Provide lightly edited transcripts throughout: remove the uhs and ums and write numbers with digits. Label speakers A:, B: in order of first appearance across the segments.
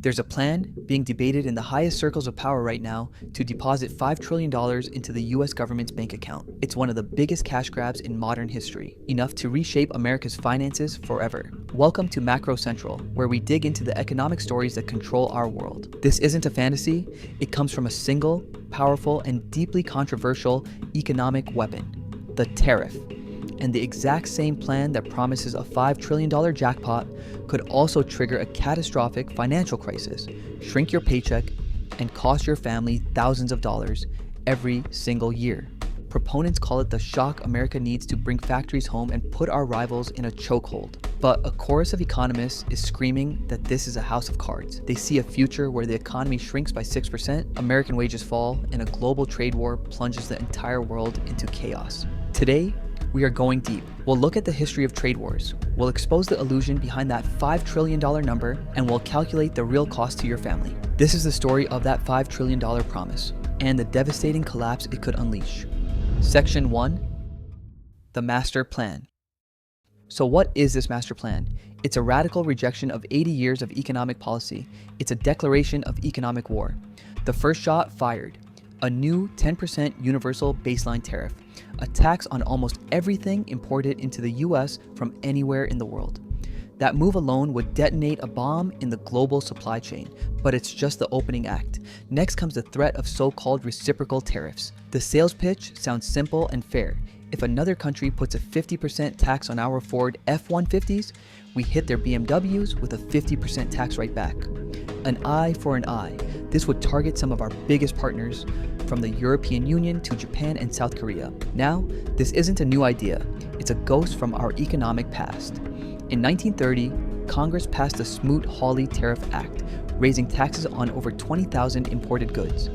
A: There's a plan being debated in the highest circles of power right now to deposit $5 trillion into the US government's bank account. It's one of the biggest cash grabs in modern history, enough to reshape America's finances forever. Welcome to Macro Central, where we dig into the economic stories that control our world. This isn't a fantasy, it comes from a single, powerful, and deeply controversial economic weapon, the tariff. And the exact same plan that promises a $5 trillion jackpot could also trigger a catastrophic financial crisis, shrink your paycheck, and cost your family thousands of dollars every single year. Proponents call it the shock America needs to bring factories home and put our rivals in a chokehold. But a chorus of economists is screaming that this is a house of cards. They see a future where the economy shrinks by 6%, American wages fall, and a global trade war plunges the entire world into chaos. Today, we are going deep. We'll look at the history of trade wars. We'll expose the illusion behind that $5 trillion number, and we'll calculate the real cost to your family. This is the story of that $5 trillion promise and the devastating collapse it could unleash. Section 1. The Master Plan. So what is this master plan? It's a radical rejection of 80 years of economic policy. It's a declaration of economic war. The first shot fired. A new 10% universal baseline tariff, a tax on almost everything imported into the US from anywhere in the world. That move alone would detonate a bomb in the global supply chain, but it's just the opening act. Next comes the threat of so-called reciprocal tariffs. The sales pitch sounds simple and fair. If another country puts a 50% tax on our Ford F-150s, we hit their BMWs with a 50% tax right back. An eye for an eye. This would target some of our biggest partners, from the European Union to Japan and South Korea. Now, this isn't a new idea. It's a ghost from our economic past. In 1930, Congress passed the Smoot-Hawley Tariff Act, raising taxes on over 20,000 imported goods.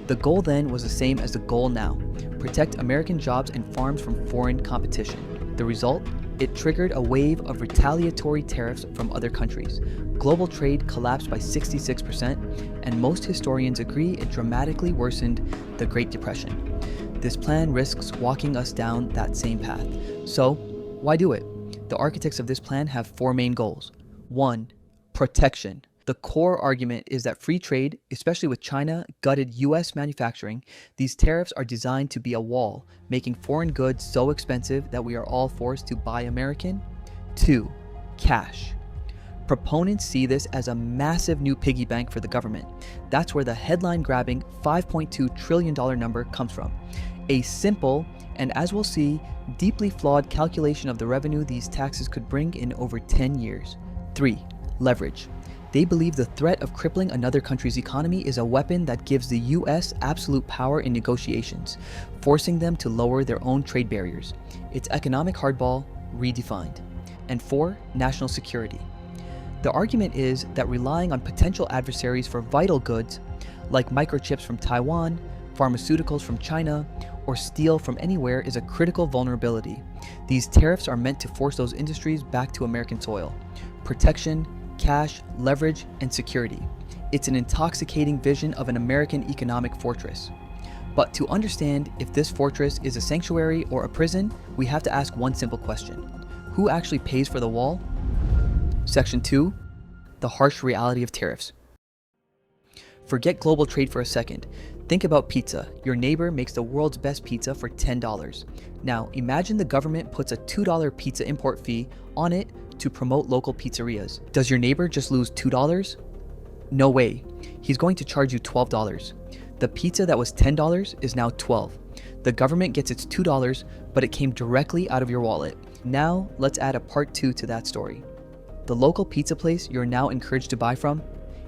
A: The goal then was the same as the goal now: protect American jobs and farms from foreign competition. The result? It triggered a wave of retaliatory tariffs from other countries. Global trade collapsed by 66%, and most historians agree it dramatically worsened the Great Depression. This plan risks walking us down that same path. So, why do it? The architects of this plan have four main goals. 1. Protection. The core argument is that free trade, especially with China, gutted US manufacturing. These tariffs are designed to be a wall, making foreign goods so expensive that we are all forced to buy American. 2. Cash. Proponents see this as a massive new piggy bank for the government. That's where the headline-grabbing $5.2 trillion number comes from. A simple, and as we'll see, deeply flawed calculation of the revenue these taxes could bring in over 10 years. 3. Leverage. They believe the threat of crippling another country's economy is a weapon that gives the US absolute power in negotiations, forcing them to lower their own trade barriers. It's economic hardball redefined. And 4. National security. The argument is that relying on potential adversaries for vital goods, like microchips from Taiwan, pharmaceuticals from China, or steel from anywhere is a critical vulnerability. These tariffs are meant to force those industries back to American soil. Protection, cash, leverage, and security. It's an intoxicating vision of an American economic fortress. But to understand if this fortress is a sanctuary or a prison, we have to ask one simple question. Who actually pays for the wall? Section 2. The harsh reality of tariffs. Forget global trade for a second. Think about pizza. Your neighbor makes the world's best pizza for $10. Now, imagine the government puts a $2 pizza import fee on it to promote local pizzerias. Does your neighbor just lose $2? No way. He's going to charge you $12. The pizza that was $10 is now $12. The government gets its $2, but it came directly out of your wallet. Now, let's add a part 2 to that story. The local pizza place you're now encouraged to buy from,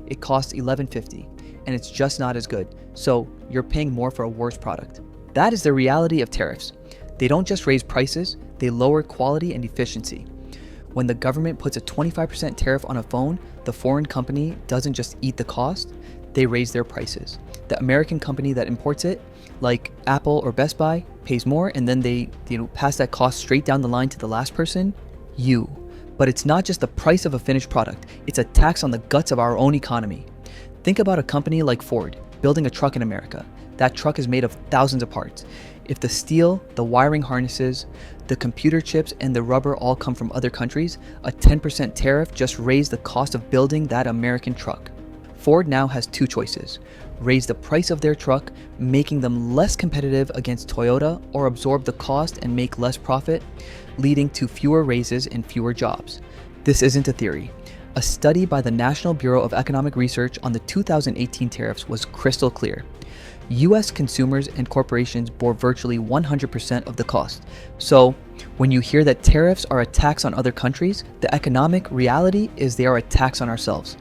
A: it costs $11.50, and it's just not as good, so you're paying more for a worse product. That is the reality of tariffs. They don't just raise prices, they lower quality and efficiency. When the government puts a 25% tariff on a phone, the foreign company doesn't just eat the cost, they raise their prices. The American company that imports it, like Apple or Best Buy, pays more, and then they pass that cost straight down the line to the last person, you. But it's not just the price of a finished product, it's a tax on the guts of our own economy. Think about a company like Ford, building a truck in America. That truck is made of thousands of parts. If the steel, the wiring harnesses, the computer chips, and the rubber all come from other countries, a 10% tariff just raised the cost of building that American truck. Ford now has two choices: raise the price of their truck, making them less competitive against Toyota, or absorb the cost and make less profit, leading to fewer raises and fewer jobs. This isn't a theory. A study by the National Bureau of Economic Research on the 2018 tariffs was crystal clear. US consumers and corporations bore virtually 100% of the cost. So, when you hear that tariffs are a tax on other countries, the economic reality is they are a tax on ourselves.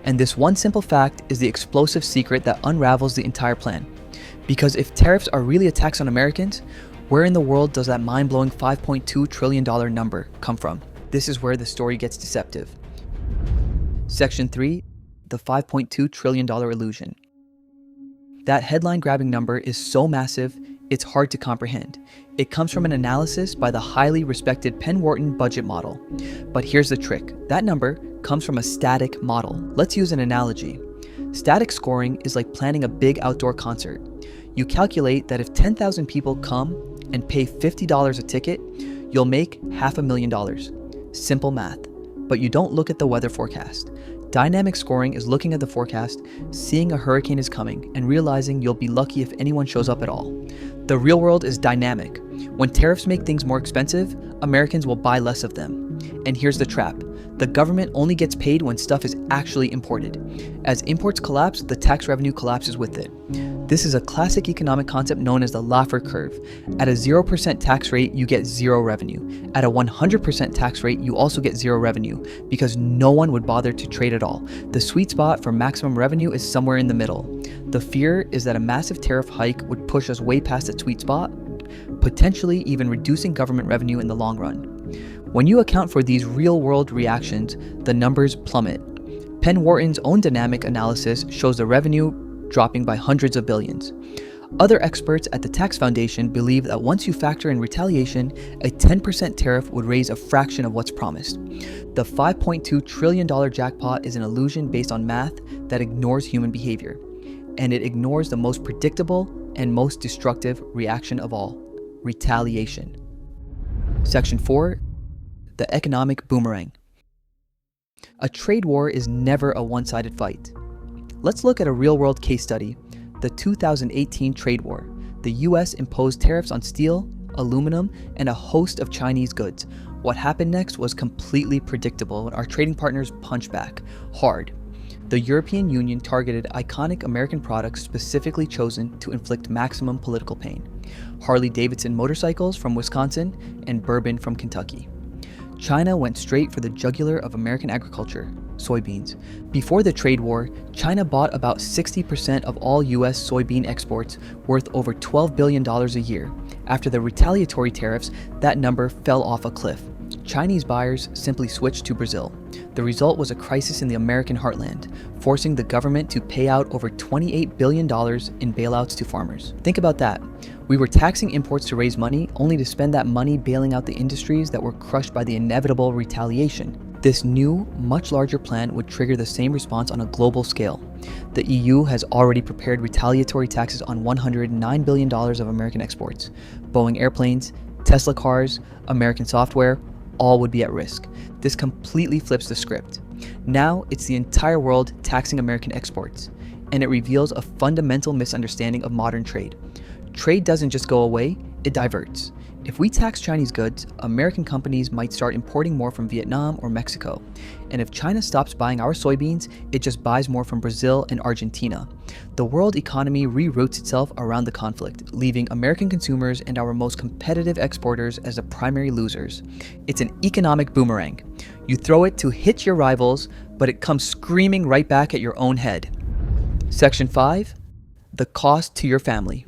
A: And this one simple fact is the explosive secret that unravels the entire plan. Because if tariffs are really a tax on Americans, where in the world does that mind-blowing $5.2 trillion number come from? This is where the story gets deceptive. Section 3, the $5.2 trillion illusion. That headline-grabbing number is so massive, it's hard to comprehend. It comes from an analysis by the highly respected Penn Wharton budget model. But here's the trick. That number comes from a static model. Let's use an analogy. Static scoring is like planning a big outdoor concert. You calculate that if 10,000 people come and pay $50 a ticket, you'll make $500,000. Simple math. But you don't look at the weather forecast. Dynamic scoring is looking at the forecast, seeing a hurricane is coming, and realizing you'll be lucky if anyone shows up at all. The real world is dynamic. When tariffs make things more expensive, Americans will buy less of them. And here's the trap. The government only gets paid when stuff is actually imported. As imports collapse, the tax revenue collapses with it. This is a classic economic concept known as the Laffer curve. At a 0% tax rate, you get zero revenue. At a 100% tax rate, you also get zero revenue because no one would bother to trade at all. The sweet spot for maximum revenue is somewhere in the middle. The fear is that a massive tariff hike would push us way past that sweet spot, potentially even reducing government revenue in the long run. When you account for these real-world reactions, the numbers plummet. Penn Wharton's own dynamic analysis shows the revenue dropping by hundreds of billions. Other experts at the Tax Foundation believe that once you factor in retaliation, a 10% tariff would raise a fraction of what's promised. The $5.2 trillion jackpot is an illusion based on math that ignores human behavior, and it ignores the most predictable and most destructive reaction of all: retaliation. Section 4, the Economic Boomerang. A trade war is never a one-sided fight. Let's look at a real-world case study, the 2018 trade war. The US imposed tariffs on steel, aluminum, and a host of Chinese goods. What happened next was completely predictable, and our trading partners punched back hard. The European Union targeted iconic American products specifically chosen to inflict maximum political pain: Harley-Davidson motorcycles from Wisconsin and bourbon from Kentucky. China went straight for the jugular of American agriculture: soybeans. Before the trade war, China bought about 60% of all US soybean exports, worth over $12 billion a year. After the retaliatory tariffs, that number fell off a cliff. Chinese buyers simply switched to Brazil. The result was a crisis in the American heartland, forcing the government to pay out over $28 billion in bailouts to farmers. Think about that. We were taxing imports to raise money, only to spend that money bailing out the industries that were crushed by the inevitable retaliation. This new, much larger plan would trigger the same response on a global scale. The EU has already prepared retaliatory taxes on $109 billion of American exports. Boeing airplanes, Tesla cars, American software, all would be at risk. This completely flips the script. Now it's the entire world taxing American exports, and it reveals a fundamental misunderstanding of modern trade. Trade doesn't just go away, it diverts. If we tax Chinese goods, American companies might start importing more from Vietnam or Mexico. And if China stops buying our soybeans, it just buys more from Brazil and Argentina. The world economy reroutes itself around the conflict, leaving American consumers and our most competitive exporters as the primary losers. It's an economic boomerang. You throw it to hit your rivals, but it comes screaming right back at your own head. Section 5, the cost to your family.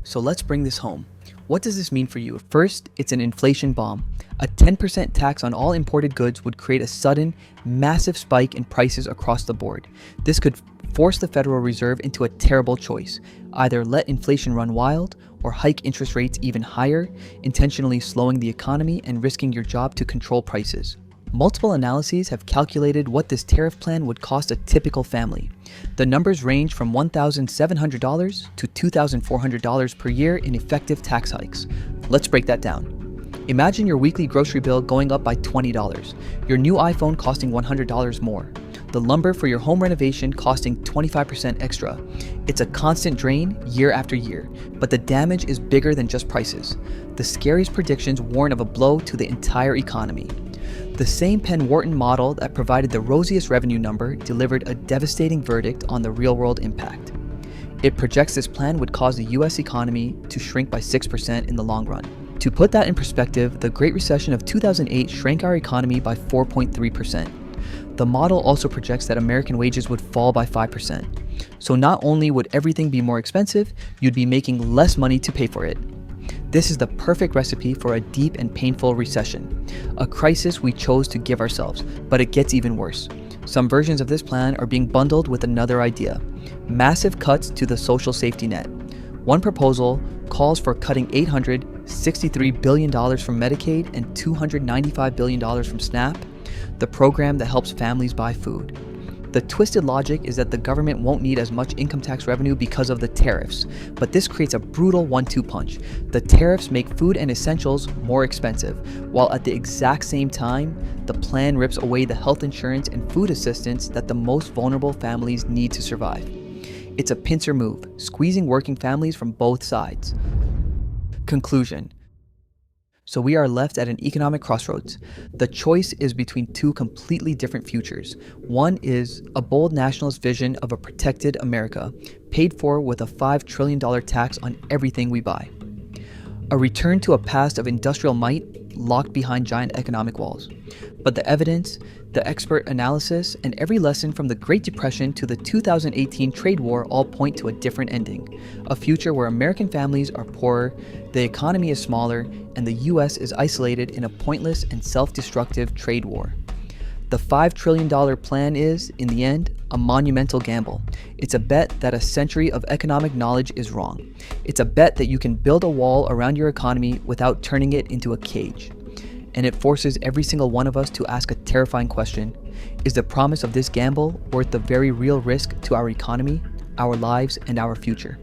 A: So let's bring this home. What does this mean for you? First, it's an inflation bomb. A 10% tax on all imported goods would create a sudden, massive spike in prices across the board. This could force the Federal Reserve into a terrible choice: either let inflation run wild or hike interest rates even higher, intentionally slowing the economy and risking your job to control prices. Multiple analyses have calculated what this tariff plan would cost a typical family. The numbers range from $1,700 to $2,400 per year in effective tax hikes. Let's break that down. Imagine your weekly grocery bill going up by $20, your new iPhone costing $100 more. The lumber for your home renovation costing 25% extra. It's a constant drain year after year, but the damage is bigger than just prices. The scariest predictions warn of a blow to the entire economy. The same Penn-Wharton model that provided the rosiest revenue number delivered a devastating verdict on the real-world impact. It projects this plan would cause the US economy to shrink by 6% in the long run. To put that in perspective, the Great Recession of 2008 shrank our economy by 4.3%. The model also projects that American wages would fall by 5%. So not only would everything be more expensive, you'd be making less money to pay for it. This is the perfect recipe for a deep and painful recession, a crisis we chose to give ourselves, but it gets even worse. Some versions of this plan are being bundled with another idea: massive cuts to the social safety net. One proposal calls for cutting $863 billion from Medicaid and $295 billion from SNAP, the program that helps families buy food. The twisted logic is that the government won't need as much income tax revenue because of the tariffs, but this creates a brutal 1-2 punch. The tariffs make food and essentials more expensive, while at the exact same time, the plan rips away the health insurance and food assistance that the most vulnerable families need to survive. It's a pincer move, squeezing working families from both sides. Conclusion. So we are left at an economic crossroads. The choice is between two completely different futures. One is a bold nationalist vision of a protected America, paid for with a $5 trillion tax on everything we buy. A return to a past of industrial might locked behind giant economic walls. But the evidence, the expert analysis, and every lesson from the Great Depression to the 2018 trade war all point to a different ending. A future where American families are poorer, the economy is smaller, and the US is isolated in a pointless and self-destructive trade war. The $5 trillion plan is, in the end, a monumental gamble. It's a bet that a century of economic knowledge is wrong. It's a bet that you can build a wall around your economy without turning it into a cage. And it forces every single one of us to ask a terrifying question: is the promise of this gamble worth the very real risk to our economy, our lives, and our future?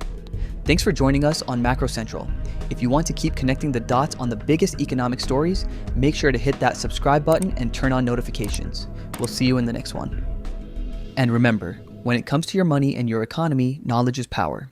A: Thanks for joining us on Macro Central. If you want to keep connecting the dots on the biggest economic stories, make sure to hit that subscribe button and turn on notifications. We'll see you in the next one. And remember, when it comes to your money and your economy, knowledge is power.